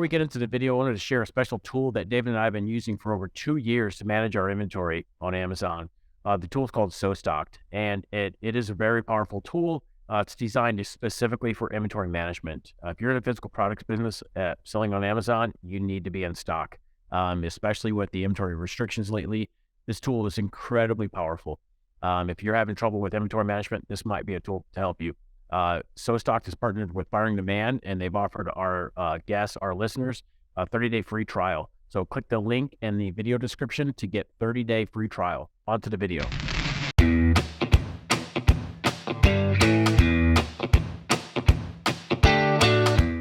Before we get into the video, I wanted to share a special tool that David and I have been using for over 2 years to manage our inventory on Amazon. The tool is called SoStocked, and it is a very powerful tool. It's designed specifically for inventory management. If you're in a physical products business selling on Amazon, you need to be in stock, especially with the inventory restrictions lately. This tool is incredibly powerful. If you're having trouble with inventory management, this might be a tool to help you. SoStocked is partnered with Firing Demand, and they've offered our guests, our listeners, a 30-day free trial. So click the link in the video description to get 30-day free trial. On to the video.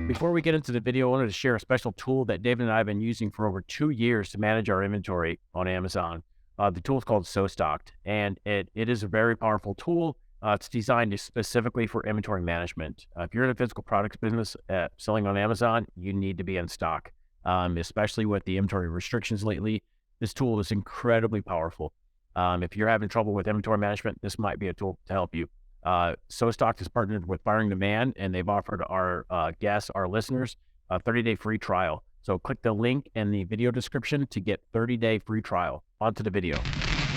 Before we get into the video, I wanted to share a special tool that David and I have been using for over 2 years to manage our inventory on Amazon. The tool is called SoStocked, and it is a very powerful tool. It's designed specifically for inventory management. If you're in a physical products business selling on Amazon, you need to be in stock, especially with the inventory restrictions lately. This tool is incredibly powerful. If you're having trouble with inventory management, this might be a tool to help you. SoStocked is partnered with Firing Demand, and they've offered our guests, our listeners, a 30-day free trial. So click the link in the video description to get 30-day free trial. On to the video.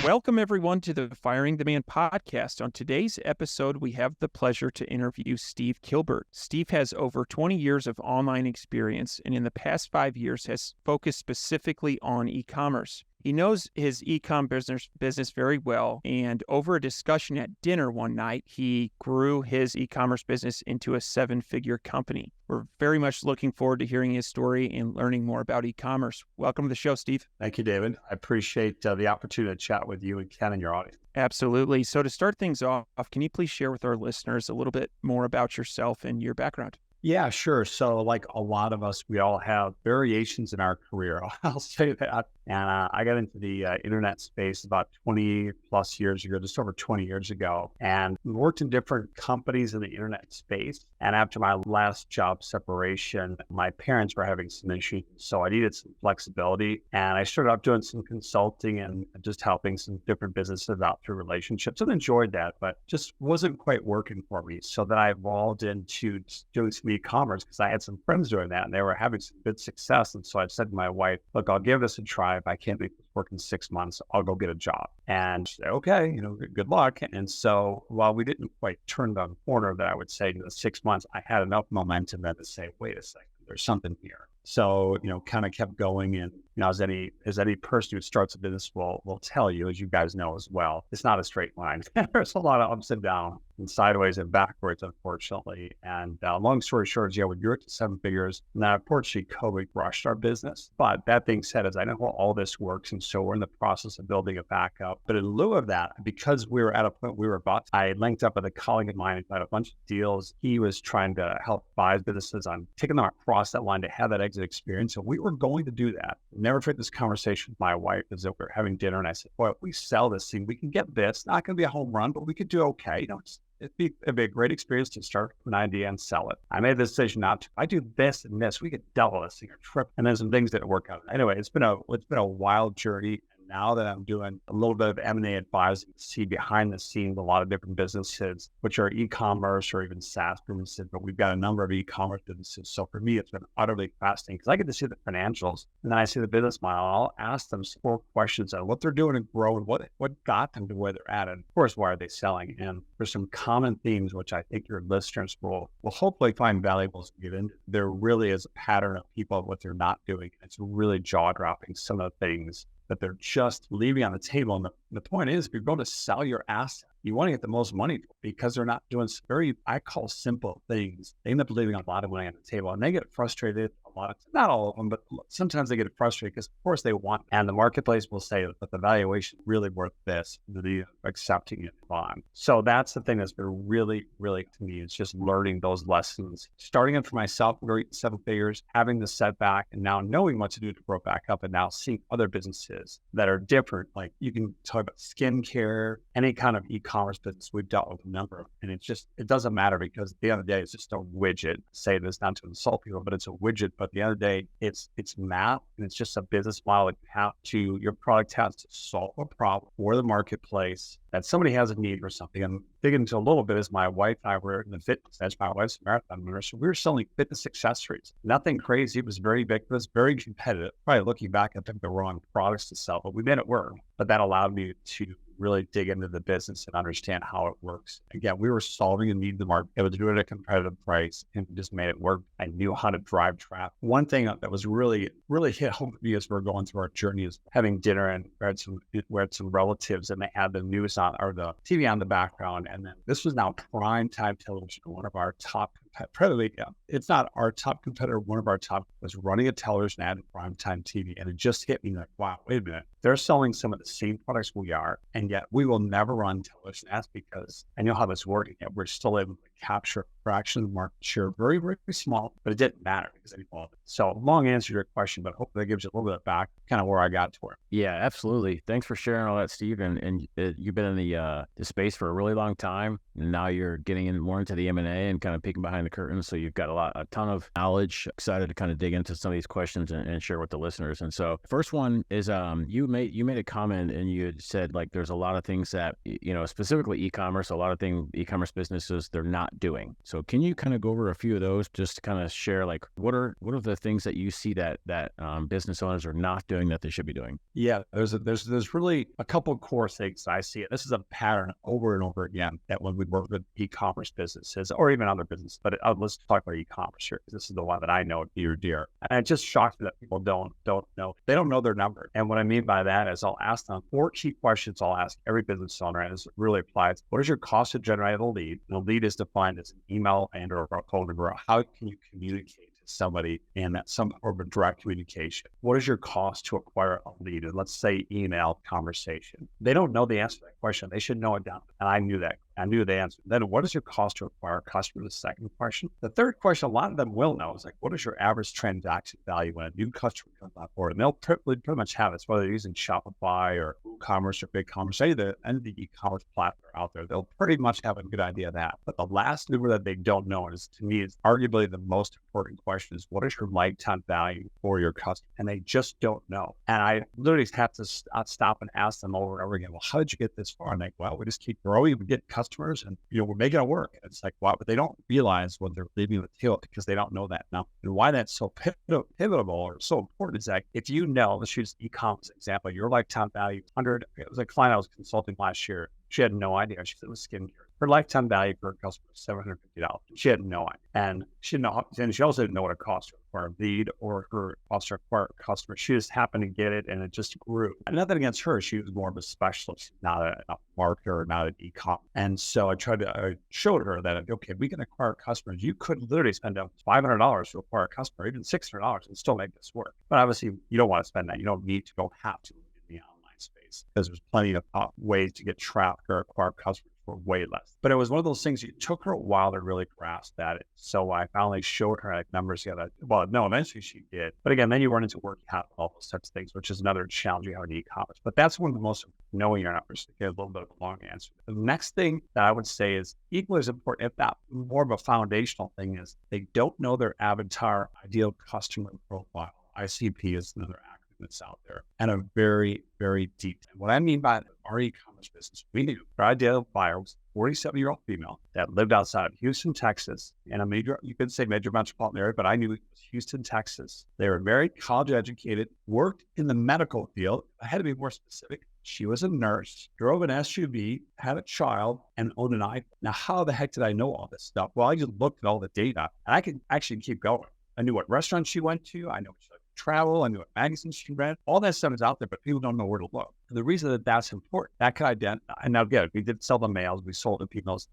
Welcome, everyone, to the Firing Demand podcast. On today's episode, we have the pleasure to interview Steve Kilbert. Steve has over 20 years of online experience, and in the past 5 years has focused specifically on e-commerce. He knows his e-com business very well, and over a discussion at dinner one night, he grew his e-commerce business into a 7-figure company. We're very much looking forward to hearing his story and learning more about e-commerce. Welcome to the show, Steve. Thank you, David. I appreciate the opportunity to chat with you and Ken and your audience. Absolutely. So to start things off, can you please share with our listeners a little bit more about yourself and your background? Yeah, sure. So like a lot of us, we all have variations in our career. I'll say that. And I got into the internet space about 20 plus years ago, just over 20 years ago, and worked in different companies in the internet space. And after my last job separation, my parents were having some issues. So I needed some flexibility. And I started up doing some consulting and just helping some different businesses out through relationships, and enjoyed that, but just wasn't quite working for me. So then I evolved into doing some e-commerce because I had some friends doing that and they were having some good success. And so I said to my wife, look, I'll give this a try. If I can't make this work in 6 months, I'll go get a job. And she said, okay, good luck. And so while we didn't quite turn the corner, that I would say in the 6 months, I had enough momentum then to say, wait a second, there's something here. So, kind of kept going. And, as any person who starts a business will tell you, as you guys know as well, it's not a straight line. There's a lot of ups and downs and sideways and backwards, unfortunately. And long story short is, we grew it to 7 figures. Now, unfortunately, COVID rushed our business. But that being said, as I know how all this works, and so we're in the process of building it back up. But in lieu of that, because we were at a point I linked up with a colleague of mine who had a bunch of deals. He was trying to help advise businesses on taking them across that line to have that exit experience. So we were going to do that. Never forget this conversation with my wife as that we were having dinner, and I said, boy, if we sell this thing, we can get this. Not going to be a home run, but we could do okay. It'd be a great experience to start an idea and sell it. I made the decision not to. I do this and this. We could double this thing or trip. And then some things didn't work out. Anyway, it's been a wild journey. Now that I'm doing a little bit of M&A advising, see behind the scenes a lot of different businesses, which are e-commerce or even SaaS businesses, but we've got a number of e-commerce businesses. So for me, it's been utterly fascinating because I get to see the financials and then I see the business model. I'll ask them 4 questions on what they're doing and grow and what got them to where they're at. And of course, why are they selling? And there's some common themes, which I think your listeners will hopefully find valuable to get into. There really is a pattern of people of what they're not doing. It's really jaw-dropping, some of the things that they're just leaving on the table. And the point is, if you're going to sell your asset, you want to get the most money because they're not doing very, I call simple things. They end up leaving a lot of money on the table and they get frustrated a lot. Not all of them, but sometimes they get frustrated because of course they want, and the marketplace will say that the valuation is really worth this, the accepting it on. So that's the thing that's been really, really to me, is just learning those lessons, starting it for myself, growing 7 figures, having the setback and now knowing what to do to grow back up, and now seeing other businesses that are different. Like you can talk about skincare, any kind of e-commerce business. We've dealt with a number of, and it doesn't matter because at the end of the day, it's just a widget. Say this not to insult people, but it's a widget, but But at the end of the day, it's math, and it's just a business model. Your product has to solve a problem for the marketplace that somebody has a need for something. And digging into a little bit is my wife and I were in the fitness edge. My wife's a marathon runner. So we were selling fitness accessories. Nothing crazy. It was very big. It was very competitive. Probably looking back, I think the wrong products to sell, but we made it work. But that allowed me to really dig into the business and understand how it works. Again, we were solving a need in the market. It was doing it at a competitive price and just made it work. I knew how to drive traffic. One thing that was really hit home with me as we're going through our journey is having dinner, and we had some relatives, and they had the news on, or the TV on the background. And then this was now prime time television. One of our top it's not our top competitor. One of our top was running a television ad in primetime TV. And it just hit me like, wow, wait a minute. They're selling some of the same products we are. And yet we will never run television ads because I know how this works. Yet we're still able to capture a fraction of the market share, very, very small, but it didn't matter because I evolved. So long answer to your question, but hopefully that gives you a little bit back, kind of where I got to it. Yeah, absolutely. Thanks for sharing all that, Steve. And you've been in the space for a really long time. And now you're getting in more into the M&A and kind of peeking behind the curtain. So you've got a ton of knowledge. Excited to kind of dig into some of these questions and share with the listeners. And so first one is you made a comment, and you had said, like, there's a lot of things that, specifically e-commerce, a lot of things e-commerce businesses, they're not doing. So can you kind of go over a few of those, just to kind of share, like, what are the things that you see that business owners are not doing that they should be doing? Yeah, there's really a couple of core things I see. This is a pattern over and over again that when we work with e-commerce businesses or even other businesses, but let's talk about e-commerce here, because this is the one that I know dear. And it just shocks me that people don't know. They don't know their number. And what I mean by that is I'll ask them 4 key questions. I'll ask every business owner, and this really applies. What is your cost to generate a lead? And a lead is defined as an email and or a phone number. How can you communicate to somebody in that some form of direct communication? What is your cost to acquire a lead? And let's say email conversation. They don't know the answer to that question. They should know it down. And I knew that. I knew the answer. Then what is your cost to acquire a customer? The second question. The third question, a lot of them will know, is like, what is your average transaction value when a new customer comes on board? And they'll pretty much have it, whether they're using Shopify or WooCommerce or BigCommerce, any of the e-commerce platform out there. They'll pretty much have a good idea of that. But the last number that they don't know, and to me is arguably the most important question, is what is your lifetime value for your customer? And they just don't know. And I literally have to stop and ask them over and over again, well, how did you get this far? And they, well, we just keep growing, we get customers, and we're making it work. And it's like, wow, but they don't realize when they're leaving the tail, because they don't know that now. And why that's so pivotal or so important is that if you know, let's use e-commerce example, your lifetime value, it was a client I was consulting last year. She had no idea. She said it was skincare. Her lifetime value for a customer is $750. She had no idea. And she also didn't know what it cost to acquire a lead or her cost to acquire a customer. She just happened to get it, and it just grew. And nothing against her. She was more of a specialist, not a marketer, not an e-com. And so I showed her that, okay, we can acquire customers. You could literally spend $500 to acquire a customer, even $600, and still make this work. But obviously, you don't want to spend that. You don't need to, don't have to in the online space, because there's plenty of ways to get traffic or acquire customers for way less. But it was one of those things, it took her a while to really grasp that. So I finally showed her like numbers together. Well, no, eventually she did. But again, then you run into working capital, all those types of things, which is another challenge you have in e-commerce. But that's one of the most, knowing your numbers, to get a little bit of a long answer. The next thing that I would say is equally as important, if not more of a foundational thing, is they don't know their avatar ideal customer profile. ICP is another acronym that's out there, and a very, very deep. And what I mean by our e-commerce business, we knew our ideal buyer was a 47-year-old female that lived outside of Houston, Texas, in a major, you could say major metropolitan area, but I knew it was Houston, Texas. They were married, college educated, worked in the medical field. I had to be more specific. She was a nurse, drove an SUV, had a child, and owned an iPhone. Now, how the heck did I know all this stuff? Well, I just looked at all the data, and I could actually keep going. I knew what restaurants she went to. I know what she liked to travel. I knew what magazines she read. All that stuff is out there, but people don't know where to look. And the reason that that's important, that could identify. And now, again, we did sell the males. We sold the females,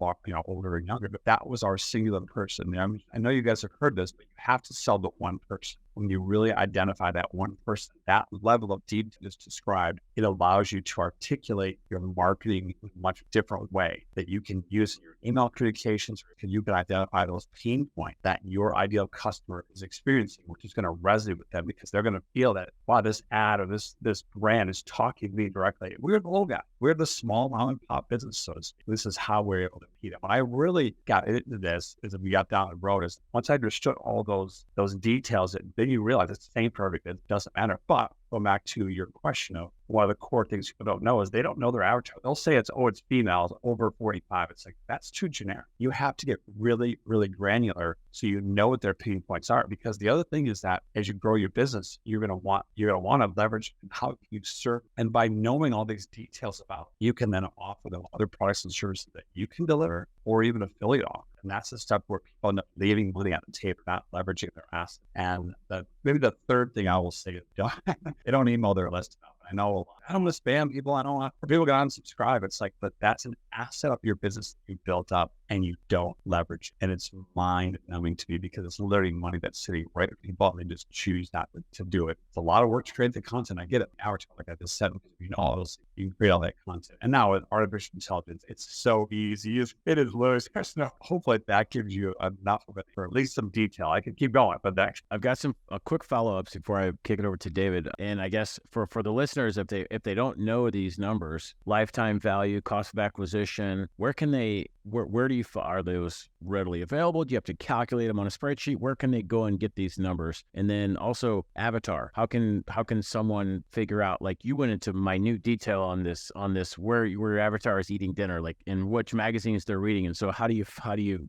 older and younger, but that was our singular person. I know you guys have heard this, but you have to sell the one person. When you really identify that one person, that level of detail is described, it allows you to articulate your marketing in a much different way that you can use in your email communications, or you can identify those pain points that your ideal customer is experiencing, which is going to resonate with them, because they're going to feel that, wow, this ad or this brand is talking to me directly. We're the little guy. We're the small mom and pop business, so to speak. This is how we're able to repeat it. When I really got into this, is we got down the road, is once I understood all those details, then you realize it's the same for everything. It doesn't matter. But going back to your question of one of the core things people don't know is they don't know their avatar. They'll say it's females over 45. It's like, that's too generic. You have to get really, really granular so you know what their pain points are. Because the other thing is that as you grow your business, you're gonna want to leverage how you serve. And by knowing all these details about, you can then offer them other products and services that you can deliver or even affiliate on. And that's the stuff where people end up leaving money on the table, not leveraging their assets. And maybe the third thing I will say is they don't email their list enough. I know I don't want to spam people. I don't want people to unsubscribe. It's like, but that's an asset of your business that you built up and you don't leverage. And it's mind numbing to me because it's literally money that's sitting right with people and they just choose not to do it. It's a lot of work to create the content. I get it. Avatar, like I just said, because all those, you can create all that content. And now with artificial intelligence, it's so easy. It is literally, hopefully that gives you enough of it for at least some detail. I could keep going, but I've got some quick follow-ups before I kick it over to David. And I guess for the listeners, if they don't know these numbers, lifetime value, cost of acquisition, where do you are those readily available? Do you have to calculate them on a spreadsheet? Where can they go and get these numbers? And then also avatar. How can someone figure out, like you went into minute detail on this where your avatar is eating dinner, like in which magazines they're reading, and so how do you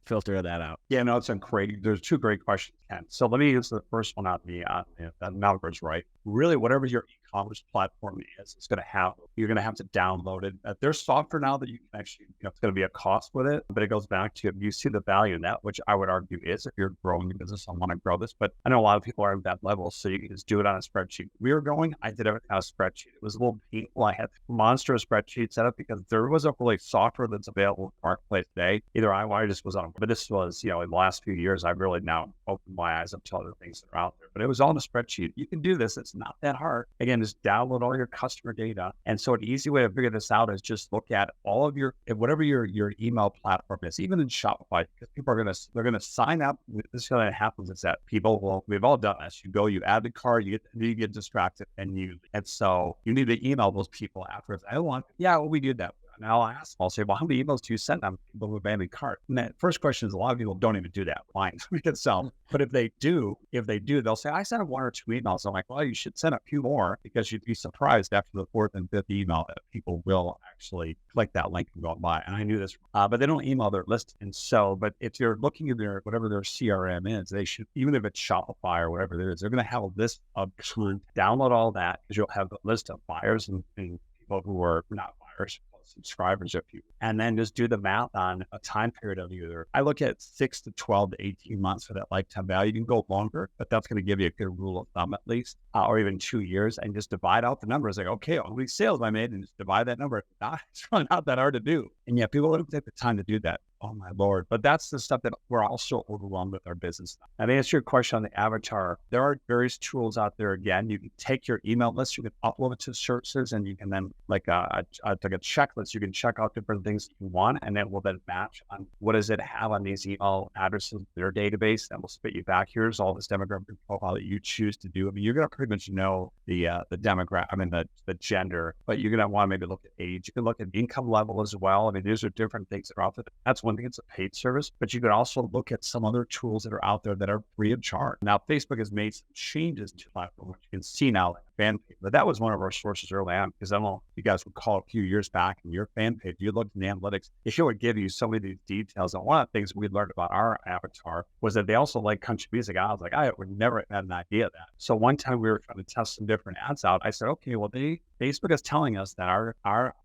filter that out? Yeah, no, there's two great questions, Ken. So let me answer the first one that number's right. Really, whatever your e-commerce platform is, you're going to have to download it. There's software now that you can actually, it's going to be a cost with it, but it goes back to if you see the value in that, which I would argue is if you're growing your business, I want to grow this, but I know a lot of people are at that level, so you can just do it on a spreadsheet. I did everything on a spreadsheet. It was a little painful. I had a monster spreadsheet set up because there wasn't really software that's available in the marketplace today. Either I just was on, but this was, in the last few years, I've really now opened my eyes up to other things that are out there, but it was all in a spreadsheet. You can do this. It's not that hard. Again, just download all your customer data. And so an easy way to figure this out is just look at all of whatever your email platform is, even in Shopify, because people they're going to sign up. This is going to happen is that we've all done this. You add the card, you get distracted and so you need to email those people afterwards. We do that. And I'll say, well, how many emails do you send them people who abandoned cart? And that first question is a lot of people don't even do that. Fine, we can sell. But if they do, they'll say, I sent 1 or 2 emails. I'm like, well, you should send a few more because you'd be surprised after the 4th and 5th email that people will actually click that link and go and buy. And I knew this, but they don't email their list. And so, but if you're looking at whatever their CRM is, they should, even if it's Shopify or whatever it is, they're going to have a list of content. Download all that because you'll have a list of buyers and people who are not buyers, subscribers of you, and then just do the math on a time period of either. I look at 6 to 12 to 18 months for that lifetime value. You can go longer, but that's going to give you a good rule of thumb at least, or even 2 years, and just divide out the numbers. Like, okay, how many sales I made, and just divide that number. It's really not that hard to do. And yet people don't take the time to do that. Oh my Lord. But that's the stuff that we're also overwhelmed with our business. And to answer your question on the avatar, there are various tools out there. Again, you can take your email list, you can upload it to services, and you can then like a checklist, you can check out different things you want, and it will then match on what does it have on these email addresses, their database, that will spit you back. Here's all this demographic profile that you choose to do. I mean, you're going to pretty much know the demographic, the gender, but you're going to want to maybe look at age. You can look at income level as well. I mean, these are different things that are out there. That's one thing. It's a paid service, but you can also look at some other tools that are out there that are free of charge. Now, Facebook has made some changes to the platform, which you can see now, like fan page. But that was one of our sources early on, because I don't know if you guys would call a few years back in your fan page, you looked in the analytics, it would give you so many of these details. And one of the things we learned about our avatar was that they also like country music. I was like, I would never have had an idea of that. So one time we were trying to test some different ads out. I said, okay, well, Facebook is telling us that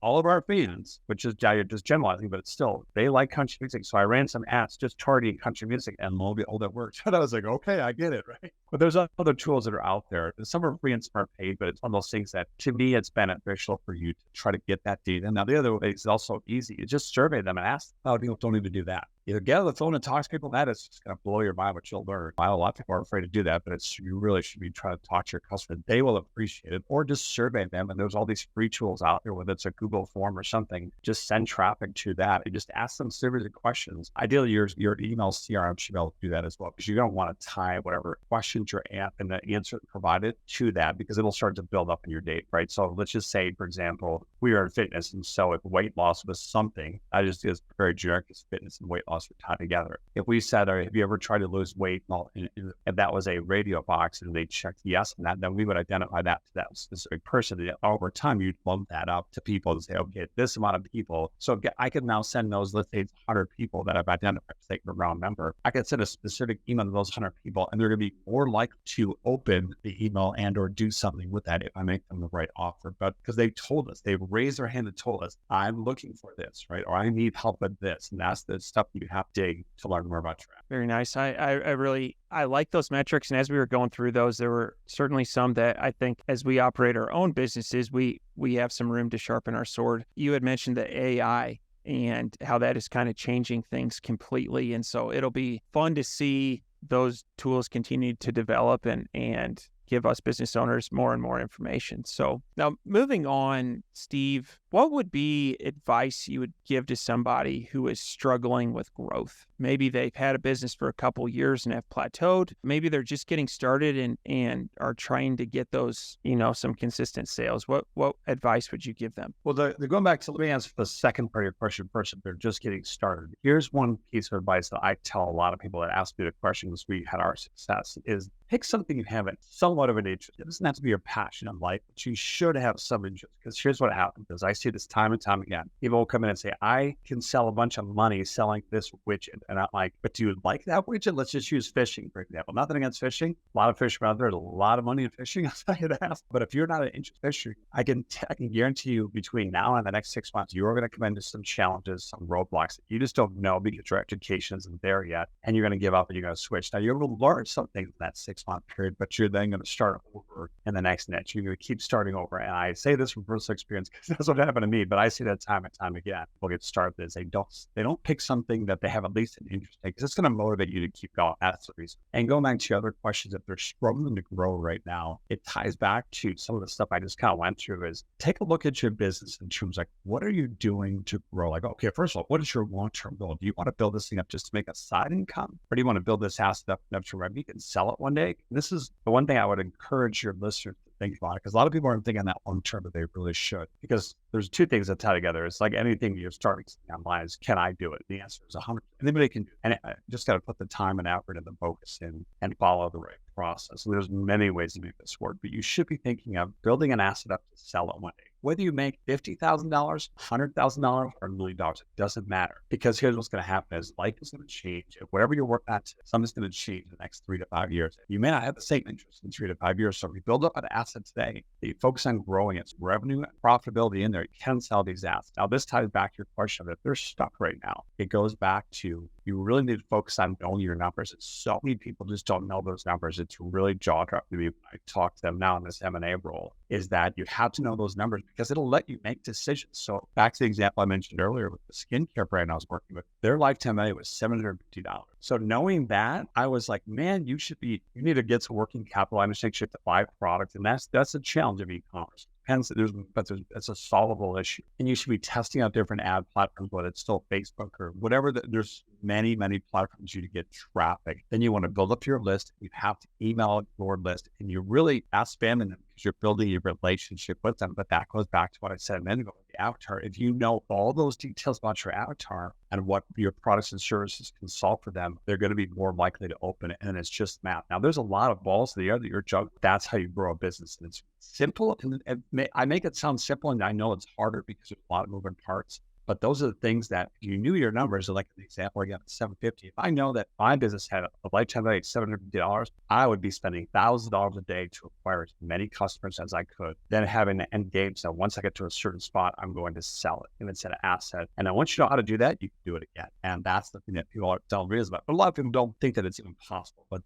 all of our fans, which is just generalizing, but it's still, they like country music. So I ran some ads just targeting country music, and lo and behold, it worked. And I was like, okay, I get it, right? But there's other tools that are out there. Some are free and some are paid, but it's one of those things that, to me, it's beneficial for you to try to get that data. Now, the other way is also easy. You just survey them and ask. Oh, people don't even do that. either get on the phone and talk to people. That is just going to blow your mind what you'll learn. A lot of people are afraid to do that, but you really should be trying to talk to your customer. They will appreciate it, or just survey them. And there's all these free tools out there, whether it's a Google form or something. Just send traffic to that and just ask them series of questions. Ideally, your email CRM should be able to do that as well, because you don't want to tie whatever questions your app and the answer provided to that, because it'll start to build up in your data, right? So let's just say, for example, we are in fitness. And so if weight loss was something, I just is very generic, as fitness and weight loss are tied together. If we said, have you ever tried to lose weight? And that was a radio box and they checked yes on that, then we would identify that to that specific person. And over time, you'd bump that up to people and say, okay, this amount of people. So I could now send those, let's say it's 100 people that I've identified to take a round number. I could send a specific email to those 100 people, and they're going to be more likely to open the email and or do something with that if I make them the right offer. But because they told us, they raised their hand and told us, I'm looking for this, right? Or I need help with this. And that's the stuff you have to dig to learn more about your app. Very nice. I like those metrics. And as we were going through those, there were certainly some that I think as we operate our own businesses, we have some room to sharpen our sword. You had mentioned the AI and how that is kind of changing things completely. And so it'll be fun to see those tools continue to develop and give us business owners more and more information. So now moving on, Steve, what would be advice you would give to somebody who is struggling with growth? Maybe they've had a business for a couple of years and have plateaued. Maybe they're just getting started and are trying to get those, some consistent sales. What advice would you give them? Well, going back to, let me answer the second part of your question first. If they're just getting started, here's one piece of advice that I tell a lot of people that ask me the question as we had our success is pick something you have somewhat of an interest. It doesn't have to be your passion in life, but you should have some interest, because here's what happens is I see this time and time again. People will come in and say, I can sell a bunch of money selling this widget. And I'm like, but do you like that widget? Let's just use fishing, for example. Nothing against fishing. A lot of fishermen out there, there's a lot of money in fishing. I'll tell you that. But if you're not an interested fisher, I can guarantee you between now and the next 6 months, you're going to come into some challenges, some roadblocks that you just don't know because your education isn't there yet. And you're going to give up and you're going to switch. Now, you're going to learn something in that 6-month period, but you're then going to start over in the next niche. You're going to keep starting over. And I say this from personal experience because that's what happened to me, but I see that time and time again. People get started as they don't pick something that they have at least an interest in, because it's going to motivate you to keep going. That's the reason. And going back to your other questions, if they're struggling to grow right now, it ties back to some of the stuff I just kind of went through is take a look at your business in terms of like, what are you doing to grow? Like, okay, first of all, what is your long-term goal? Do you want to build this thing up just to make a side income? Or do you want to build this asset up enough to revenue and sell it one day? This is the one thing I would encourage your listeners to think about it, because a lot of people aren't thinking that long term, but they really should. Because there's two things that tie together. It's like anything you're starting online is, can I do it? The answer is 100%. Anybody can do it. And I just got to put the time and effort and the focus in and follow the right process. So there's many ways to make this work, but you should be thinking of building an asset up to sell it one day. Whether you make $50,000, $100,000, or $1 million, it doesn't matter. Because here's what's going to happen is life is going to change. Whatever you're working at, something's going to change in the next 3 to 5 years. You may not have the same interest in 3 to 5 years. So if you build up an asset today, you focus on growing its revenue and profitability in there, you can sell these assets. Now, this ties back to your question of if they're stuck right now. It goes back to you really need to focus on knowing your numbers. And so many people just don't know those numbers. It's really jaw-dropping to me when I talk to them now in this M&A role, is that you have to know those numbers because it'll let you make decisions. So back to the example I mentioned earlier with the skincare brand I was working with, their lifetime value was $750. So knowing that, I was like, man, you need to get some working capital. I understand you have to buy product. And that's a challenge of e-commerce. It's a solvable issue. And you should be testing out different ad platforms, whether it's still Facebook or whatever. There's many, many platforms you to get traffic. Then you want to build up your list. You have to email your list, and you really not spamming them because you're building your relationship with them. But that goes back to what I said a minute ago with the avatar. If you know all those details about your avatar and what your products and services can solve for them, they're going to be more likely to open it. And it's just math. Now, there's a lot of balls in the air that you're juggling. That's how you grow a business. And it's simple. And I make it sound simple, and I know it's harder because there's a lot of moving parts. But those are the things that if you knew your numbers, like the example I got at 750. If I know that my business had a lifetime value of $750, I would be spending $1,000 a day to acquire as many customers as I could. Then having an end game. So once I get to a certain spot, I'm going to sell it and it's an asset. And then once you know how to do that, you can do it again. And that's the thing that people don't realize about. But a lot of people don't think that it's even possible. But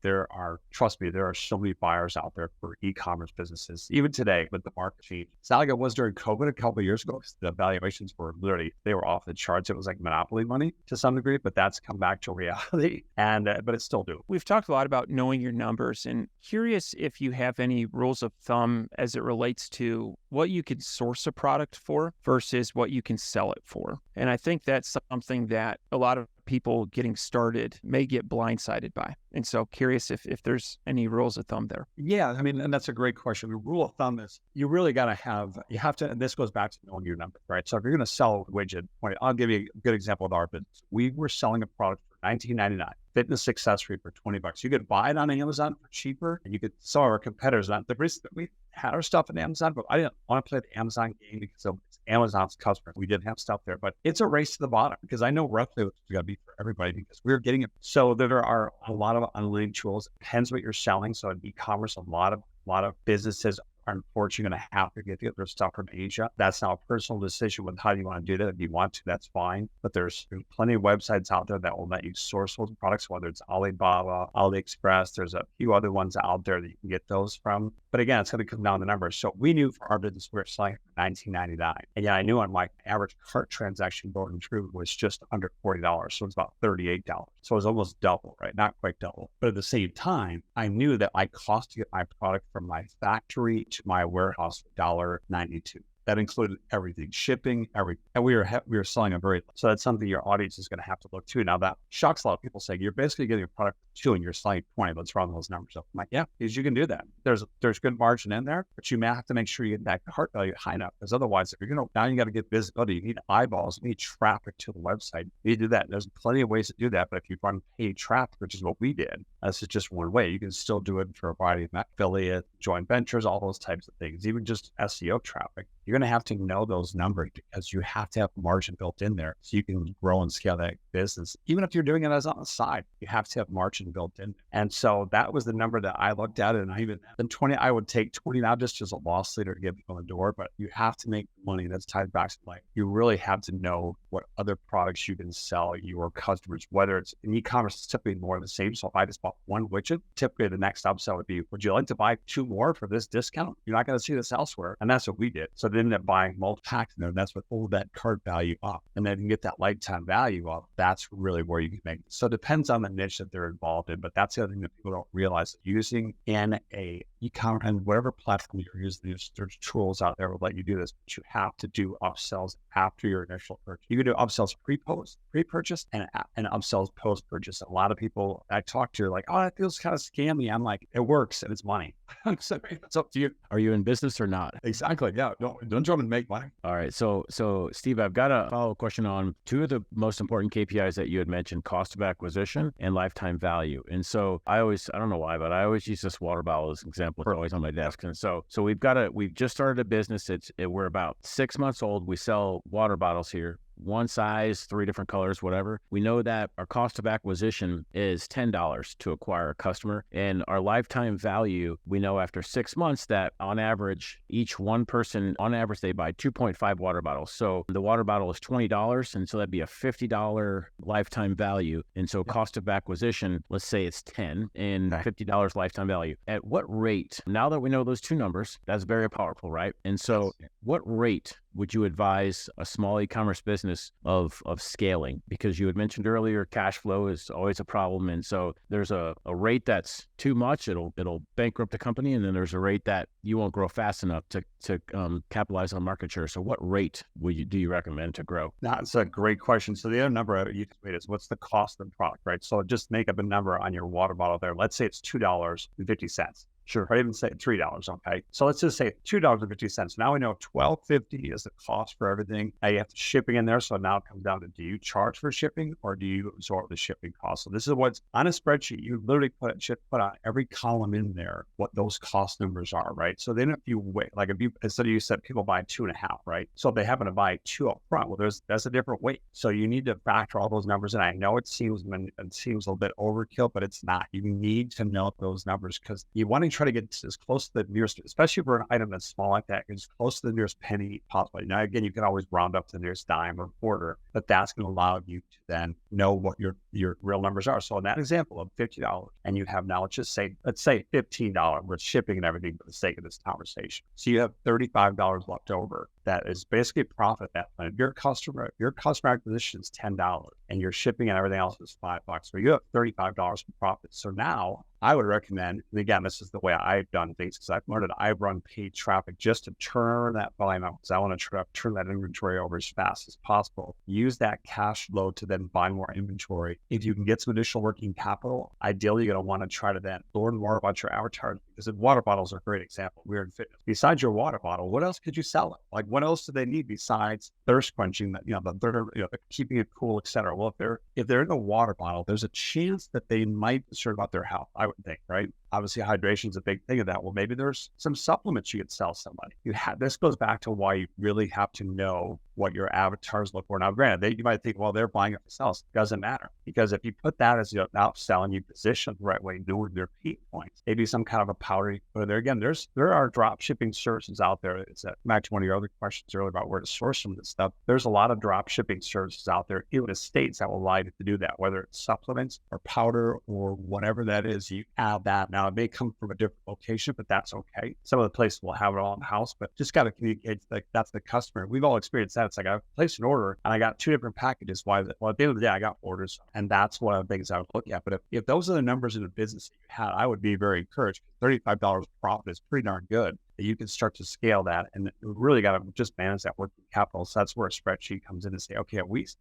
trust me, there are so many buyers out there for e-commerce businesses. Even today with the market change. It's not like it was during COVID a couple of years ago. The valuations were literally, they they were off the charts. It was like monopoly money to some degree, but that's come back to reality. And, but it's still do. We've talked a lot about knowing your numbers, and curious if you have any rules of thumb as it relates to what you can source a product for versus what you can sell it for. And I think that's something that a lot of people getting started may get blindsided by. And so curious if there's any rules of thumb there. Yeah, I mean, and that's a great question. The rule of thumb is you really got to have, you have to, and this goes back to knowing your number, right? So if you're going to sell a widget, I'll give you a good example of our business. We were selling a product for $19.99, fitness accessory for $20. You could buy it on Amazon for cheaper, and you could sell our competitors. Not the reason that we had our stuff on Amazon, but I didn't want to play the Amazon game because of Amazon's customers. We didn't have stuff there, but it's a race to the bottom because I know roughly what's going to be for everybody because we're getting it. So there are a lot of unlinked tools. It depends what you're selling. So in e-commerce, a lot of businesses are unfortunately going to have to get their stuff from Asia. That's now a personal decision with how you want to do that. If you want to, that's fine. But there's plenty of websites out there that will let you source those products, whether it's Alibaba, AliExpress. There's a few other ones out there that you can get those from. But again, it's going to come down to numbers. So we knew for our business, we were selling for $19.99. And yeah, I knew on my average cart transaction going through was just under $40. So it's about $38. So it was almost double, right? Not quite double. But at the same time, I knew that I cost to get my product from my factory to my warehouse $1.92. That included everything, shipping, everything. And we were selling a so that's something your audience is going to have to look to. Now that shocks a lot of people saying, you're basically getting a product for $2 and you're selling 20. Let's run those numbers up. I'm like, yeah, because you can do that. There's good margin in there, but you may have to make sure you get that cart value high enough. Because otherwise, if you're going to, now you got to get visibility. You need eyeballs, you need traffic to the website. You need to do that. There's plenty of ways to do that. But if you run paid traffic, which is what we did, this is just one way. You can still do it for a variety of affiliate, joint ventures, all those types of things, even just SEO traffic. You're going to have to know those numbers because you have to have margin built in there so you can grow and scale that business. Even if you're doing it as on the side, you have to have margin built in. And so that was the number that I looked at. And I would take 20, not just as a loss leader to get people in the door, but you have to make money that's tied back to life. You really have to know what other products you can sell your customers, whether it's in e-commerce, it's typically more of the same. So if I just bought one widget, typically the next upsell would be, would you like to buy 2 more for this discount? You're not going to see this elsewhere. And that's what we did. So they ended up buying multiple packs in there. That's what pulled that cart value up. And then you can get that lifetime value up. That's really where you can make it. So it depends on the niche that they're involved in. But that's the other thing that people don't realize. Using in a e-commerce and whatever platform you're using, there's tools out there that will let you do this. But you have to do upsells after your initial purchase. You can do upsells pre-purchase and upsells post-purchase. A lot of people I talk to are like, oh, that feels kind of scammy. I'm like, it works and it's money. So it's up to you. Are you in business or not? Exactly. Yeah. Don't try to make money. All right. So Steve, I've got a follow-up question on 2 of the most important KPIs that you had mentioned, cost of acquisition and lifetime value. And so I don't know why, but I always use this water bottle as an example. It's always on my desk. And so we've just started a business. We're about 6 months old. We sell water bottles here. One size, 3 different colors, whatever. We know that our cost of acquisition is $10 to acquire a customer. And our lifetime value, we know after 6 months that on average, each one person, on average, they buy 2.5 water bottles. So the water bottle is $20. And so that'd be a $50 lifetime value. And so cost of acquisition, let's say it's 10 and $50 lifetime value. At what rate, now that we know those 2 numbers, that's very powerful, right? And so what rate would you advise a small e-commerce business of scaling? Because you had mentioned earlier, cash flow is always a problem. And so there's a rate that's too much, it'll bankrupt the company. And then there's a rate that you won't grow fast enough to capitalize on market share. So what rate do you recommend to grow? That's a great question. So the other number you can wait is what's the cost of the product, right? So just make up a number on your water bottle there. Let's say it's $2.50. Sure. Or even say $3, okay? So let's just say $2.50. Now we know $12.50 is the cost for everything. Now you have the shipping in there. So now it comes down to, do you charge for shipping or do you absorb the shipping cost? So this is what's on a spreadsheet. You literally put on every column in there what those cost numbers are, right? So then if you wait, like instead of you said people buy 2.5, right? So if they happen to buy 2 up front, well, that's a different weight. So you need to factor all those numbers in. I know it seems a little bit overkill, but it's not. You need to know those numbers because you want to try to get as close to the nearest, especially for an item that's small like that, as close to the nearest penny possible. Now, again, you can always round up to the nearest dime or quarter, but that's going to allow you to then know what your real numbers are. So in that example of $50, and you have now, let's say $15 with shipping and everything for the sake of this conversation. So you have $35 left over. That is basically profit at that point. If your customer acquisition is $10 and your shipping and everything else is $5, so you have $35 in profit. So now I would recommend, and again, this is the way I've done things, because I've learned that I run paid traffic just to turn that volume out, because I want to turn that inventory over as fast as possible. Use that cash flow to then buy more inventory. If you can get some additional working capital, ideally you're going to want to try to then learn more about your avatars, because water bottles are a great example. We're in fitness. Besides your water bottle, what else could you sell them? Like, what else do they need besides thirst quenching, the keeping it cool, et cetera? Well, if they're in a water bottle, there's a chance that they might be concerned about their health, I would think, right? Obviously, hydration is a big thing of that. Well, maybe there's some supplements you could sell somebody. This goes back to why you really have to know what your avatars look for. Now, granted, you might think, well, they're buying it for themselves. It doesn't matter, because if you put that as your outselling, you position the right way, doing their peak points, maybe some kind of a powder you put in there. Again, there are drop shipping services out there. It's back to one of your other questions earlier about where to source some of this stuff. There's a lot of drop shipping services out there in the States that will allow you to do that, whether it's supplements or powder or whatever that is. You add that. Now, it may come from a different location, but that's okay. Some of the places will have it all in house, but just got to communicate that's the customer. We've all experienced that. It's like I placed an order and I got 2 different packages. Why? Well, at the end of the day, I got orders, and that's one of the things I would look at. But if those are the numbers in the business that you had, I would be very encouraged. $35 profit is pretty darn good. You can start to scale that, and we really got to just manage that working capital. So that's where a spreadsheet comes in and say, okay,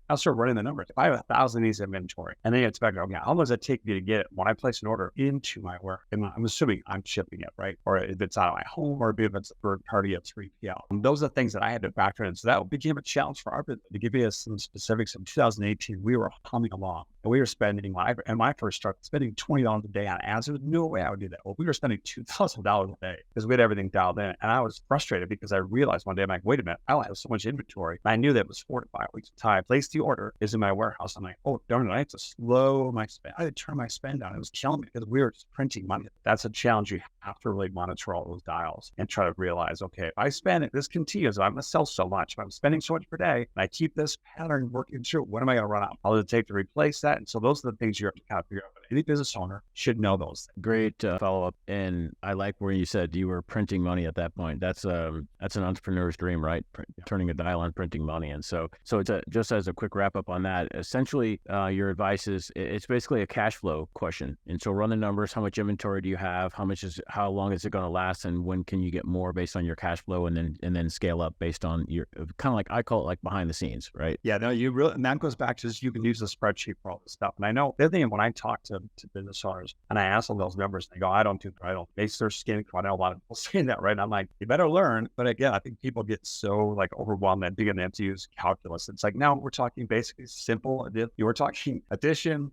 I'll start running the numbers. If I have 1,000 of these inventory, and then you expect, okay, how long does it take me to get it when I place an order into my warehouse? I'm assuming I'm shipping it, right? Or if it's out of my home, or if it's a third party at 3PL. And those are the things that I had to factor in. So that became a challenge for our business. To give you some specifics, in 2018, we were humming along. And we were spending, when I first started, spending $20 a day on ads. There was no way I would do that. Well, we were spending $2,000 a day because we had everything dialed in. And I was frustrated because I realized one day, I'm like, wait a minute, I don't have so much inventory. And I knew that it was 4 to 5 weeks of time. I placed the order, is in my warehouse. I'm like, oh, darn it, I have to slow my spend. I had to turn my spend down. It was killing me because we were just printing money. That's a challenge. You have to really monitor all those dials and try to realize, okay, if I spend it, this continues. I'm going to sell so much. If I'm spending so much per day, and I keep this pattern working through, what am I going to run out? How does it take to replace that? And so those are the things you have to kind of figure out. But any business owner should know those things. Great follow-up. And I like where you said you were printing money at that point. That's an entrepreneur's dream, right? Turning a dial on printing money. And so it's just as a quick wrap up on that, essentially your advice is it's basically a cash flow question. And so run the numbers. How much inventory do you have? How long is it going to last? And when can you get more based on your cash flow, and then scale up based on your kind of like, I call it like behind the scenes, right? Yeah, no, you really, and that goes back to just, you can use a spreadsheet for all this stuff. And I know the other thing, when I talk to business owners and I ask them those numbers, they go, I don't base their skin. I know a lot of people saying that, right? And I'm like, you better learn. But again, I think people get so like overwhelmed that beginning to use calculus. It's like, now we're talking basically simple. You were talking addition,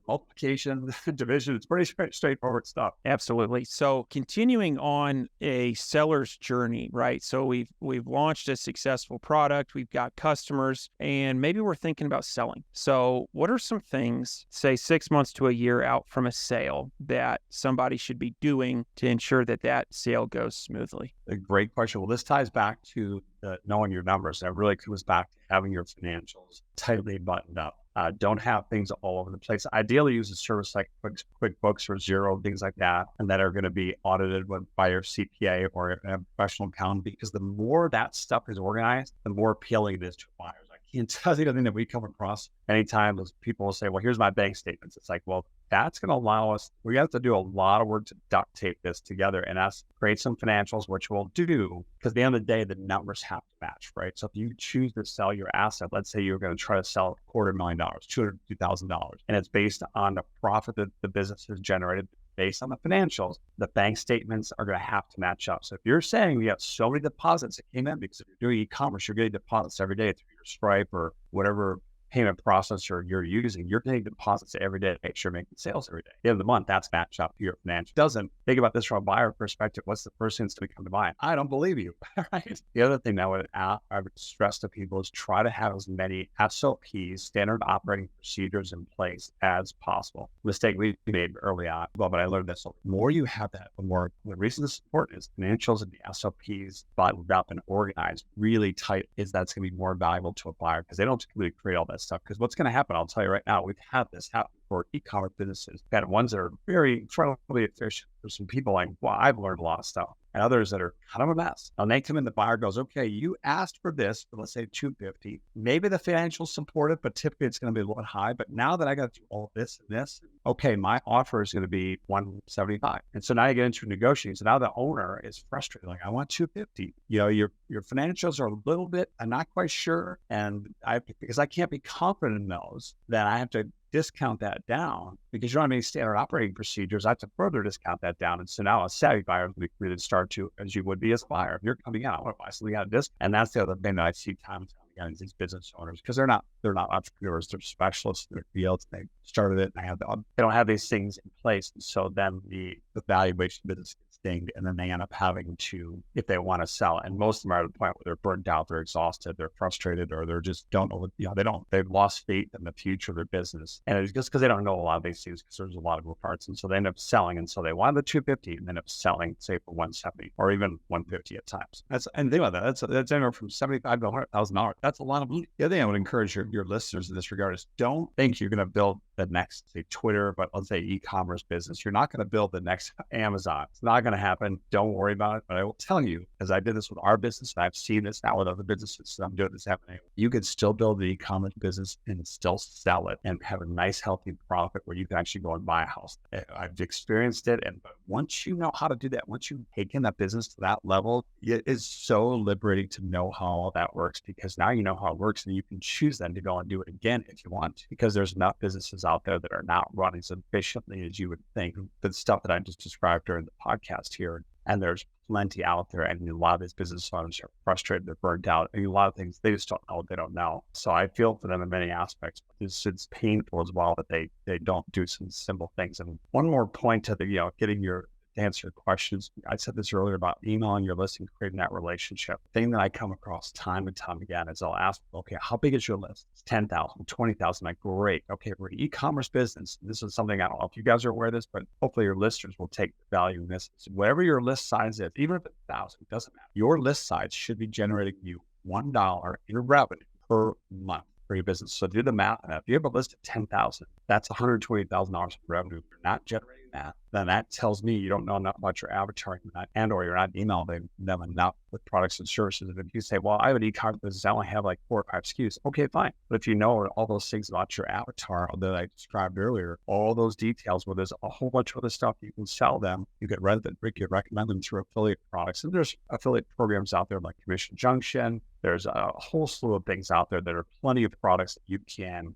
multiplication, division. It's pretty straightforward stuff. Absolutely. So continuing on a seller's journey, right? So we've launched a successful product, we've got customers, and maybe we're thinking about selling. So what are some things, say 6 months to a year out from a sale, that somebody should be doing to ensure that sale goes smoothly? A great question. Well, this ties back to knowing your numbers. That really comes back to having your financials tightly buttoned up. Don't have things all over the place. Ideally, use a service like QuickBooks or Xero, things like that, and that are going to be audited by your CPA or a professional accountant, because the more that stuff is organized, the more appealing it is to buyers. I can't tell you the thing that we come across anytime those people will say, well, here's my bank statements. It's like, well, that's going to allow us, we have to do a lot of work to duct tape this together and create some financials, which we'll do, because at the end of the day, the numbers have to match, right? So if you choose to sell your asset, let's say you're going to try to sell $250,000, $250,000, and it's based on the profit that the business has generated based on the financials, the bank statements are going to have to match up. So if you're saying you have so many deposits that came in, because if you're doing e-commerce, you're getting deposits every day through your Stripe or whatever payment processor you're using, you're paying deposits every day to make sure you're making sales every day. At the end of the month, that's matched up to your financial. Doesn't think about this from a buyer perspective. What's the first thing that's going to come to mind? I don't believe you, right? The other thing that I would stress to people is try to have as many SOPs, standard operating procedures in place as possible. Mistake we made early on, well, but I learned this. The more you have that, the more, the reason this is important is financials and the SOPs, but without been organized really tight, is that's going to be more valuable to a buyer because they don't really create all that stuff. Because what's going to happen, I'll tell you right now, we've had this happen for e-commerce businesses. We've got ones that are very incredibly efficient. There's some people like, well, I've learned a lot of stuff. And others that are kind of a mess. And they come in, the buyer goes, okay, you asked for this, for let's say $250. Maybe the financials support it, but typically it's going to be a little bit high. But now that I got to do all this and this, okay, my offer is going to be $175. And so now you get into negotiating. So now the owner is frustrated, like, I want $250. You know, your financials are a little bit, I'm not quite sure. And because I can't be confident in those, then I have to discount that down because you don't have any standard operating procedures. I have to further discount that down. And so now a savvy buyer would really start to, as you would be as a buyer, if you're coming out, I want to buy something out of this. And that's the other thing that I see time and time again is these business owners, because they're not entrepreneurs, they're specialists in their fields. They started it and they don't have these things in place. And so then the valuation of business gets dinged, and then they end up having to, if they want to sell, and most of them are at the point where they're burnt out, they're exhausted, they're frustrated, or they're just don't know, they've lost faith in the future of their business. And it's just because they don't know a lot of these things, because there's a lot of moving parts. And so they end up selling. And so they wanted the $250 and end up selling, say, for $170 or even $150 at times. And think about that. That's anywhere from $75,000 to $100,000. That's a lot of money. The other thing I would encourage your listeners in this regard is don't think you're going to build the next, say, Twitter, but let's say e-commerce business. You're not going to build the next Amazon. It's not going to happen. Don't worry about it. But I will tell you, as I did this with our business, and I've seen this now with other businesses, so I'm doing this happening. You can still build the e-commerce business and still sell it and have a nice, healthy profit where you can actually go and buy a house. I've experienced it. And once you know how to do that, once you've taken that business to that level, it is so liberating to know how all that works, because now you know how it works and you can choose then to go and do it again if you want, because there's enough businesses out there that are not running as efficiently as you would think. The stuff that I just described during the podcast here, and there's plenty out there. And a lot of these business owners are frustrated, they're burnt out. And a lot of things, they just don't know what they don't know. So I feel for them in many aspects. It's painful as well that they don't do some simple things. And one more point to the, getting to answer your questions. I said this earlier about emailing your listing, creating that relationship. The thing that I come across time and time again is I'll ask, okay, how big is your list? It's 10,000, 20,000. Like, great. Okay, we're an e-commerce business. This is something, I don't know if you guys are aware of this, but hopefully your listeners will take value in this. So whatever your list size is, even if it's 1,000, it doesn't matter. Your list size should be generating you $1 in revenue per month for your business. So do the math. And if you have a list of 10,000, that's $120,000 in revenue. If you're not generating that, then that tells me you don't know enough about your avatar or you're not emailing them enough with products and services. And if you say, well, I have an e-commerce business, I only have like 4 or 5 SKUs. Okay, fine. But if you know all those things about your avatar that I described earlier, all those details where there's a whole bunch of other stuff you can sell them, you could recommend them through affiliate products. And there's affiliate programs out there like Commission Junction. There's a whole slew of things out there that are plenty of products that you can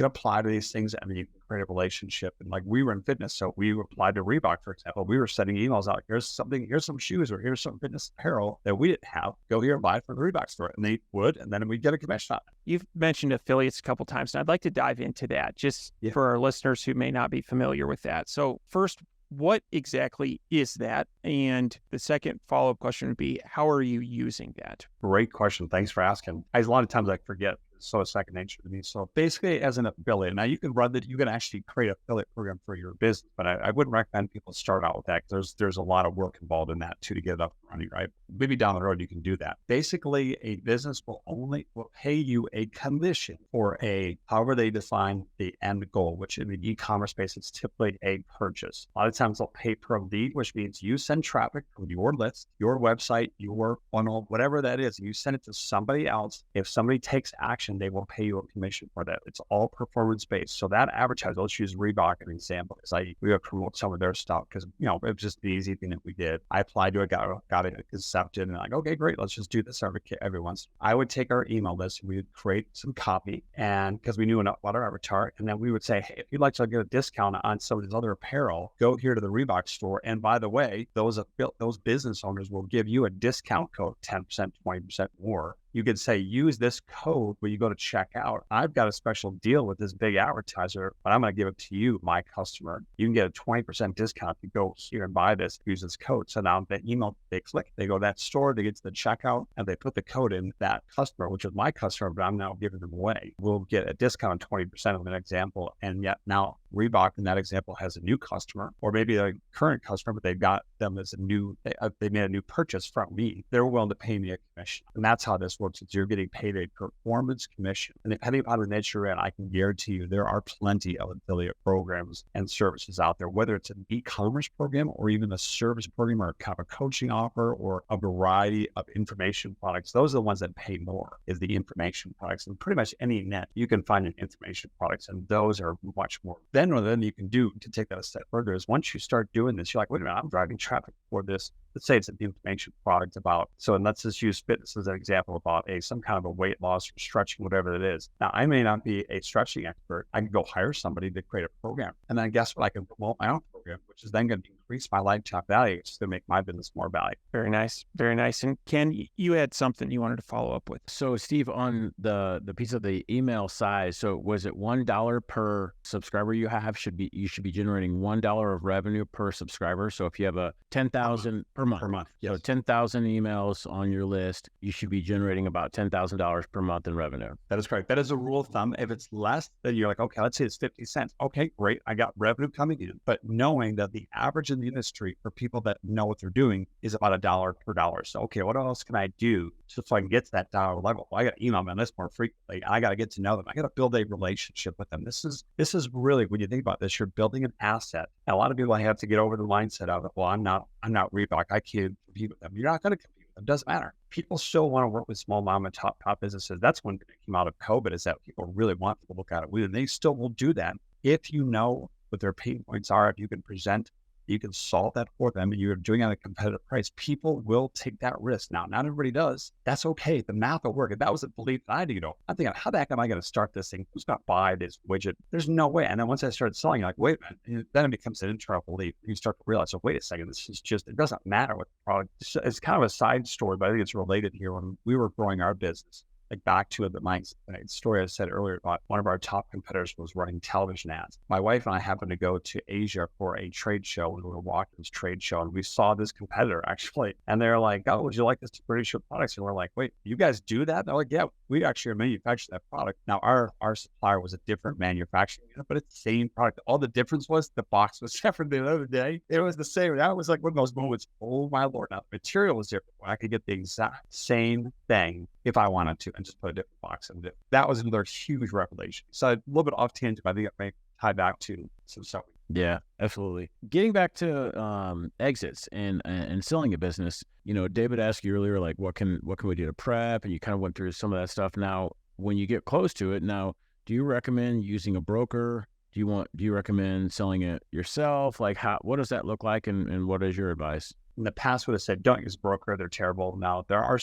apply to these things. I mean, you can create a relationship. And like, we were in fitness, so we applied to Reebok, for example. We were sending emails out. Here's some shoes, or here's some fitness apparel that we didn't have. Go here and buy it from the Reebok store. And they would, and then we'd get a commission on it. You've mentioned affiliates a couple of times, and I'd like to dive into that just for our listeners who may not be familiar with that. So first, what exactly is that? And the second follow-up question would be, how are you using that? Great question. Thanks for asking. A lot of times I forget. So it's second nature to me. So basically, as an affiliate, now you can actually create an affiliate program for your business, but I wouldn't recommend people start out with that, because there's a lot of work involved in that too, to get it up and running, right? Maybe down the road you can do that. Basically, a business will pay you a commission for however they define the end goal, which in the e-commerce space, it's typically a purchase. A lot of times they'll pay per lead, which means you send traffic from your list, your website, your funnel, whatever that is, and you send it to somebody else. If somebody takes action, they will pay you a commission for that. It's all performance based. So that advertiser, let's use Reebok as an example, because we would promote some of their stuff, because it was just the easy thing that we did. I applied to it, got it accepted, and like, okay, great, let's just do this every once. I would take our email list, and we would create some copy, and because we knew enough about our avatar, and then we would say, hey, if you'd like to get a discount on some of this other apparel, go here to the Reebok store. And by the way, those business owners will give you a discount code, 10%, 20% more. You could say, use this code when you go to check out. I've got a special deal with this big advertiser, but I'm going to give it to you, my customer. You can get a 20% discount if you go here and buy this, use this code. So now the email, they click, they go to that store, they get to the checkout, and they put the code in. That customer, which is my customer, but I'm now giving them away, will get a discount of 20% of an example. And yet now Reebok in that example has a new customer, or maybe a current customer, but they've got them as a new, they made a new purchase from me. They're willing to pay me a commission. And that's how this works. Is you're getting paid a performance commission. And depending upon the niche you're in, I can guarantee you there are plenty of affiliate programs and services out there, whether it's an e-commerce program or even a service program or kind of a coaching offer or a variety of information products. Those are the ones that pay more, is the information products. And pretty much any net, you can find an information products, and those are much more. Then what you can do to take that a step further is once you start doing this, you're like, wait a minute, I'm driving traffic for this. Let's say it's an information product about, so and let's just use fitness as an example about some kind of a weight loss or stretching, whatever it is. Now, I may not be a stretching expert. I can go hire somebody to create a program. And then guess what? I can promote my own program, which is then going to increase my lifetime value, which is going to make my business more valuable. Very nice. Very nice. And Ken, you had something you wanted to follow up with. So Steve, on the piece of the email size, so was it $1 per subscriber you have? You should be generating $1 of revenue per subscriber. So if you have a 10,000 per month. Yes. So 10,000 emails on your list, you should be generating about $10,000 per month in revenue. That is correct. That is a rule of thumb. If it's less, then you're like, okay, let's say it's 50 cents. Okay, great. I got revenue coming in. But knowing that the average in the industry for people that know what they're doing is about $1 per dollar. So, okay, what else can I do so I can get to that dollar level? Well, I got to email them this more frequently. I got to get to know them. I got to build a relationship with them. This is really, when you think about this, you're building an asset. And a lot of people have to get over the mindset of it. Well, I'm not Reebok. I can't compete with them. You're not going to compete with them. It doesn't matter. People still want to work with small mom and top businesses. That's one thing that came out of COVID, is that people really want to look at it. And they still will do that if you know what their pain points are. If you can present, you can solve that for them, and you're doing it at a competitive price, people will take that risk. Now, not everybody does. That's okay. The math will work. If that was a belief that I had, I'm thinking, how the heck am I going to start this thing? Who's going to buy this widget? There's no way. And then once I started selling, like, wait a minute, then it becomes an internal belief. You start to realize, oh, wait a second, this is just, it doesn't matter what the product. It's kind of a side story, but I think it's related here. When we were growing our business, like back to the story I said earlier about one of our top competitors was running television ads. My wife and I happened to go to Asia for a trade show, and we were walking this trade show, and we saw this competitor actually, and they're like, oh, would you like us to produce your products? And we're like, wait, you guys do that? They're like, yeah, we actually manufacture that product. Now our supplier was a different manufacturing unit, but it's the same product. All the difference was the box was different the other day. It was the same. That was like one of those moments, oh my Lord. Now the material was different. I could get the exact same thing if I wanted to, and just put a different box in it. That was another huge revelation. So a little bit off tangent, but I think it may tie back to some stuff. Yeah, absolutely. Getting back to exits and selling a business, David asked you earlier, like, what can we do to prep? And you kind of went through some of that stuff. Now, when you get close to it, now, do you recommend using a broker? Do you recommend selling it yourself? Like, what does that look like? And what is your advice? In the past would have said, don't use a broker. They're terrible. Now, there are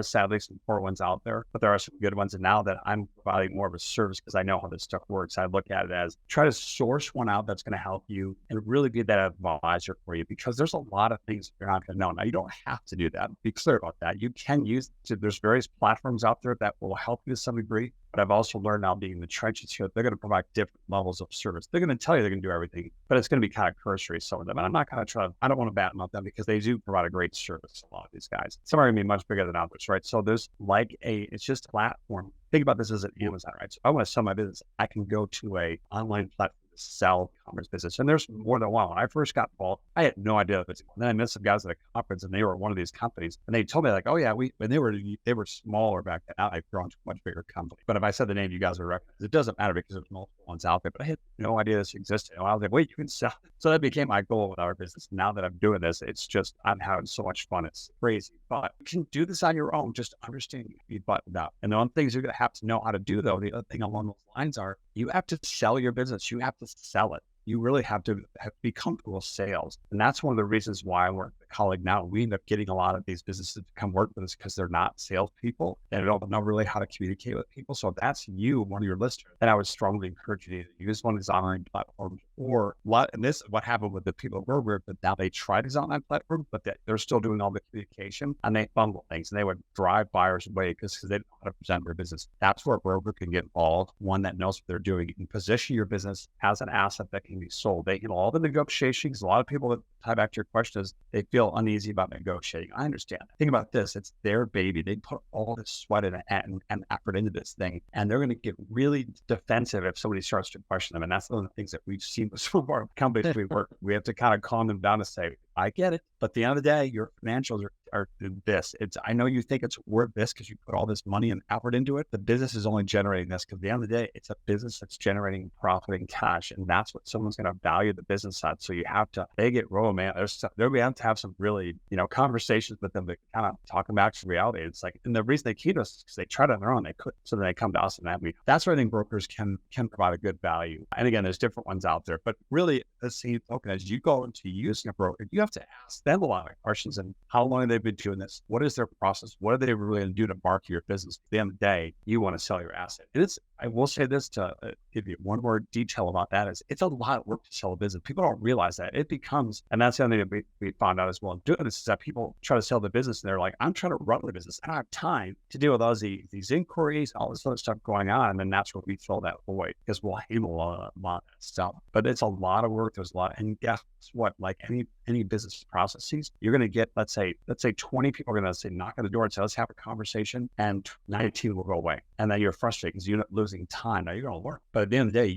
sadly some poor ones out there, but there are some good ones. And now that I'm providing more of a service, because I know how this stuff works, I look at it as try to source one out that's going to help you and really be that advisor for you, because there's a lot of things you're not going to know. Now, you don't have to do that. Be clear about that. You can use, there's various platforms out there that will help you to some degree. But I've also learned now, being in the trenches here, they're going to provide different levels of service. They're going to tell you they're going to do everything, but it's going to be kind of cursory, some of them. And I'm not going to I don't want to badmouth them, because they do provide a great service, a lot of these guys. Some are going to be much bigger than others, right? So there's it's just a platform. Think about this as an Amazon, right? So I want to sell my business. I can go to a online platform to sell commerce business. And there's more than one. When I first got involved, I had no idea if it's, and then I met some guys at a conference, and they were one of these companies, and they told me like, oh yeah, when they were smaller back then. Now they've grown to a much bigger company. But if I said the name, you guys would recognize. It doesn't matter, because there's multiple ones out there, but I had no idea this existed. And I was like, wait, you can sell. So that became my goal with our business. Now that I'm doing this, it's just, I'm having so much fun. It's crazy, but you can do this on your own. Just understand you be buttoned up. And the one things you're going to have to know how to do, though, the other thing along those lines are, you have to sell your business. You have to sell it. You really have to be comfortable with sales. And that's one of the reasons why I work with colleague now. We end up getting a lot of these businesses to come work with us because they're not salespeople and they don't know really how to communicate with people. So if that's you, one of your listeners, then I would strongly encourage you to use one of these online platforms and this is what happened with the people who were, but now they try these online platforms, but they're still doing all the communication and they fumble things and they would drive buyers away because they don't know how to present their business. That's where a broker can get involved, one that knows what they're doing. You can position your business as an asset that can be sold. They handle all the negotiations. A lot of people that tie back to your question is they feel uneasy about negotiating. I understand. Think about this. It's their baby. They put all this sweat and effort into this thing, and they're going to get really defensive if somebody starts to question them. And that's one of the things that we've seen with some of our companies we work with. We have to kind of calm them down to say, I get it. But at the end of the day, your financials are this. I know you think it's worth this because you put all this money and effort into it. The business is only generating this because at the end of the day, it's a business that's generating profit and cash. And that's what someone's going to value the business at. So you have to, they get rolling, man. We have to have some really, conversations with them to kind of talk them back to reality. It's like, and the reason they keep us is because they tried on their own. They couldn't. So then they come to us and that's where I think brokers can provide a good value. And again, there's different ones out there, but really the same token as you go into using a broker, you have to ask them a lot of questions and how long have they been doing this? What is their process? What are they really going to do to market your business? At the end of the day, you want to sell your asset. And I will say this to give you one more detail about that is it's a lot of work to sell a business. People don't realize that it becomes, and that's the other thing that we found out as well doing this is that people try to sell the business and they're like, I'm trying to run the business. I don't have time to deal with all these inquiries, all this other stuff going on. And then that's where we fill that void because we'll handle a lot of that stuff. But it's a lot of work. There's a lot. And guess what? Like any business processes, you're going to get, let's say 20 people are going to say, knock on the door and say, let's have a conversation, and 19 will go away. And then you're frustrated because you're not losing time. Now you're going to work. But at the end of the day,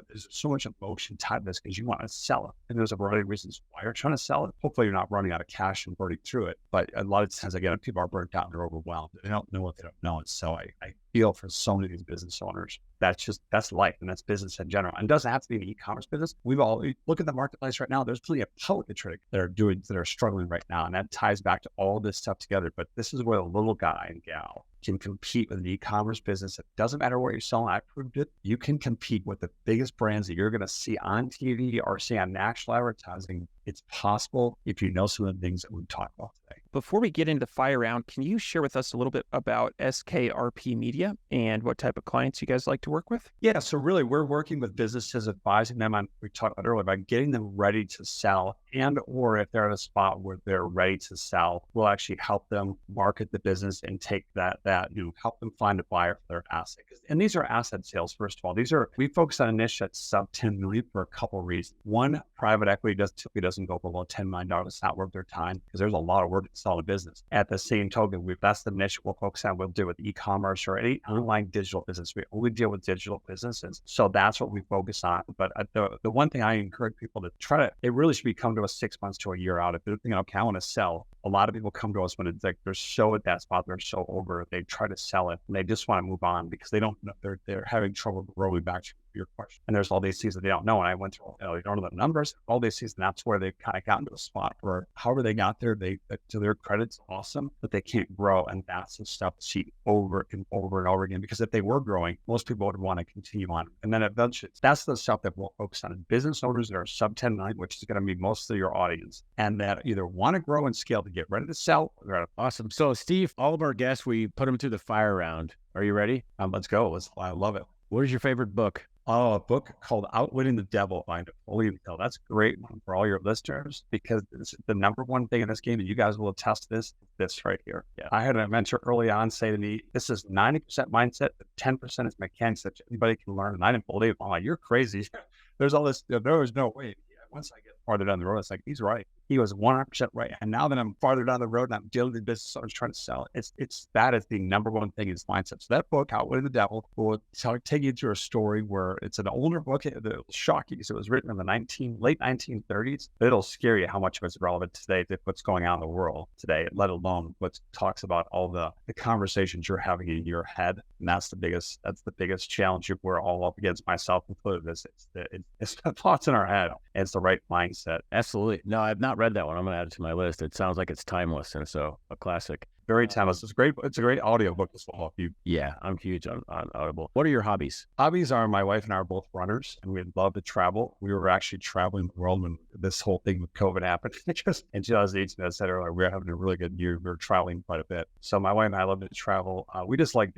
there's so much emotion tied to this because you want to sell it. And there's a variety of reasons why you're trying to sell it. Hopefully you're not running out of cash and burning through it. But a lot of times, again, people are burnt out and they're overwhelmed. They don't know what they don't know. And so I feel for so many of these business owners. That's life and that's business in general. And it doesn't have to be an e-commerce business. We look at the marketplace right now. There's plenty of public that are struggling right now. And that ties back to all this stuff together. But this is where the little guy and gal can compete with an e-commerce business. It doesn't matter what you're selling. I proved it. You can compete with the biggest brands that you're going to see on TV or see on national advertising. It's possible if you know some of the things that we've talked about today. Before we get into the fire round, can you share with us a little bit about SKRP Media and what type of clients you guys like to work with? Yeah, so really we're working with businesses, advising them on, we talked about earlier, about getting them ready to sell, and or if they're at a spot where they're ready to sell, we'll actually help them market the business and take that help them find a buyer for their asset. And these are asset sales, first of all. We focus on a niche that's sub 10 million for a couple of reasons. One, private equity typically doesn't go below $10 million. It's not worth their time because there's a lot of work to sell a business. At the same token, that's the niche we'll focus on. We'll deal with e-commerce or any online digital business. We only deal with digital businesses. So that's what we focus on. But the one thing I encourage people to it really should be come to us 6 months to a year out. If they're thinking, okay, I want to sell. A lot of people come to us when it's like they're so at that spot, they're so over, they try to sell it and they just want to move on because they don't know, they're having trouble rolling back to your question. And there's all these things that they don't know. And I went through, they don't know the numbers, all these things. And that's where they've kind of gotten to a spot where however they got there, to their credit's awesome, but they can't grow. And that's the stuff to see over and over and over again, because if they were growing, most people would want to continue on. And then eventually, that's the stuff that we'll focus on. Business owners that are sub 10 million, which is going to be most of your audience, and that either want to grow and scale to get ready to sell. Awesome. So Steve, all of our guests, we put them through the fire round. Are you ready? Let's go. I love it. What is your favorite book? Oh, a book called Outwitting the Devil by Napoleon Hill. That's a great one for all your listeners, because the number one thing in this game, and you guys will attest to this right here. Yeah. I had a mentor early on say to me, this is 90% mindset, but 10% is mechanics that anybody can learn. And I didn't believe it. I'm like, you're crazy. There's all this, there was no way. Once I get farther down the road, it's like, he's right. He was 100% right. And now that I'm farther down the road and I'm dealing with business owners trying to sell it, it's that is the number one thing is mindset. So that book, Outwitting the Devil, will take you through a story where it's an older book. It'll shock you. So it was written in the late 1930s, but it'll scare you how much of it's relevant today to what's going on in the world today, let alone what talks about all the conversations you're having in your head. And that's the biggest challenge we're all up against, myself included. It's the thoughts in our head. It's the right mindset. Absolutely. No, I've not read that one. I'm going to add it to my list. It sounds like it's timeless and so a classic. Very timeless. It's great. It's a great audiobook as well. If you Yeah, I'm huge on Audible. What are your hobbies? Hobbies are, my wife and I are both runners, and we love to travel. We were actually traveling the world when this whole thing with COVID happened. Just in 2018, as I said earlier, we were having a really good year. We were traveling quite a bit. So my wife and I love to travel. We just like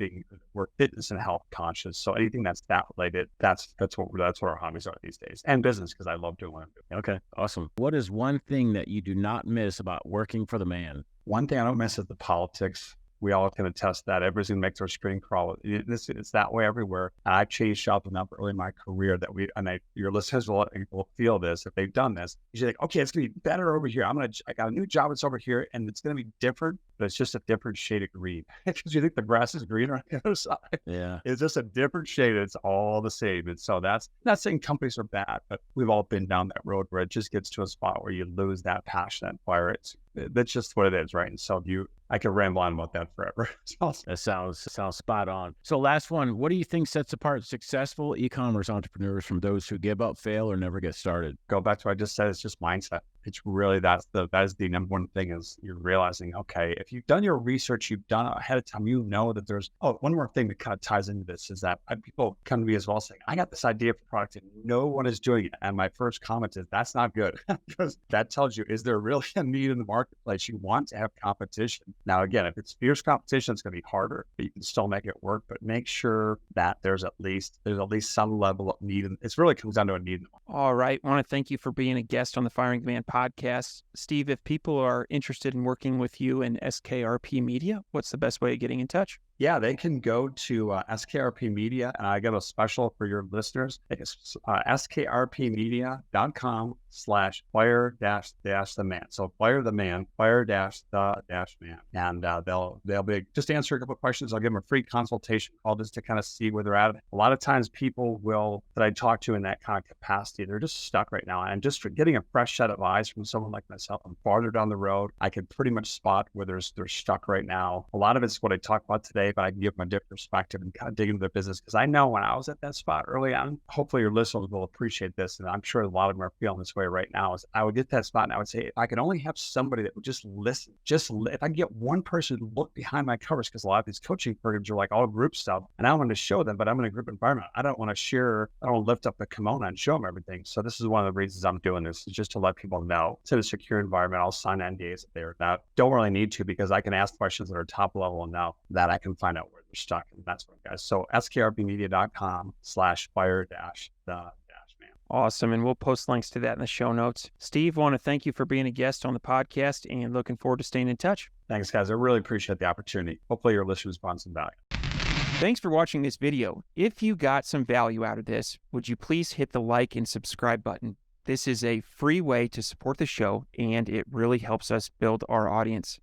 we're fitness and health conscious. So anything that's that related, that's what our hobbies are these days. And business, because I love doing what I'm doing. Okay, awesome. What is one thing that you do not miss about working for the man? One thing I don't miss is the politics. We all can attest that. Everybody's going to make their screen crawl. It's that way everywhere. And I've changed jobs enough early in my career that your listeners will feel this. If they've done this, you're like, okay, it's going to be better over here. I got a new job that's over here, and it's going to be different, but it's just a different shade of green. Because you think the grass is greener on the other side. Yeah. It's just a different shade. It's all the same. And so that's not saying companies are bad, but we've all been down that road where it just gets to a spot where you lose that passion and fire. That's just what it is, right? And so I could ramble on about that forever. That sounds spot on. So last one, what do you think sets apart successful e-commerce entrepreneurs from those who give up, fail, or never get started? Go back to what I just said. It's just mindset. It's really, that is the number one thing, is you're realizing, okay, if you've done your research, you've done it ahead of time, you know that one more thing that kind of ties into this is that people come to me as well saying, I got this idea for product and no one is doing it. And my first comment is, that's not good, because that tells you, is there really a need in the marketplace? You want to have competition. Now, again, if it's fierce competition, it's going to be harder, but you can still make it work. But make sure that there's at least some level of need. And it really comes down to a need. All right. I want to thank you for being a guest on the Firing the Man podcast. Steve, if people are interested in working with you and SKRP Media, what's the best way of getting in touch? Yeah, they can go to SKRP Media, and I got a special for your listeners. It's skrpmedia.com/fire-the-man. So fire the man, fire-the-man. And they'll be just answer a couple of questions. I'll give them a free consultation call just to kind of see where they're at. A lot of times people that I talk to in that kind of capacity, they're just stuck right now. And just for getting a fresh set of eyes from someone like myself, I'm farther down the road. I can pretty much spot where they're stuck right now. A lot of it's what I talked about today, but I can give them a different perspective and kind of dig into their business. Because I know when I was at that spot early on, hopefully your listeners will appreciate this. And I'm sure a lot of them are feeling this way right now. Is I would get that spot and I would say, if I could only have somebody that would just listen, if I could get one person to look behind my covers, because a lot of these coaching programs are like all group stuff. And I want to show them, but I'm in a group environment. I don't want to lift up the kimono and show them everything. So this is one of the reasons I'm doing this, is just to let people know it's in a secure environment. I'll sign NDAs if they're not. Don't really need to, because I can ask questions that are top level now that I can find out where they're stuck. And that's what, guys. So skrpmedia.com/fire-the-man. Awesome. And we'll post links to that in the show notes. Steve, I want to thank you for being a guest on the podcast and looking forward to staying in touch. Thanks, guys. I really appreciate the opportunity. Hopefully your listeners find some value. Thanks for watching this video. If you got some value out of this, would you please hit the like and subscribe button? This is a free way to support the show, and it really helps us build our audience.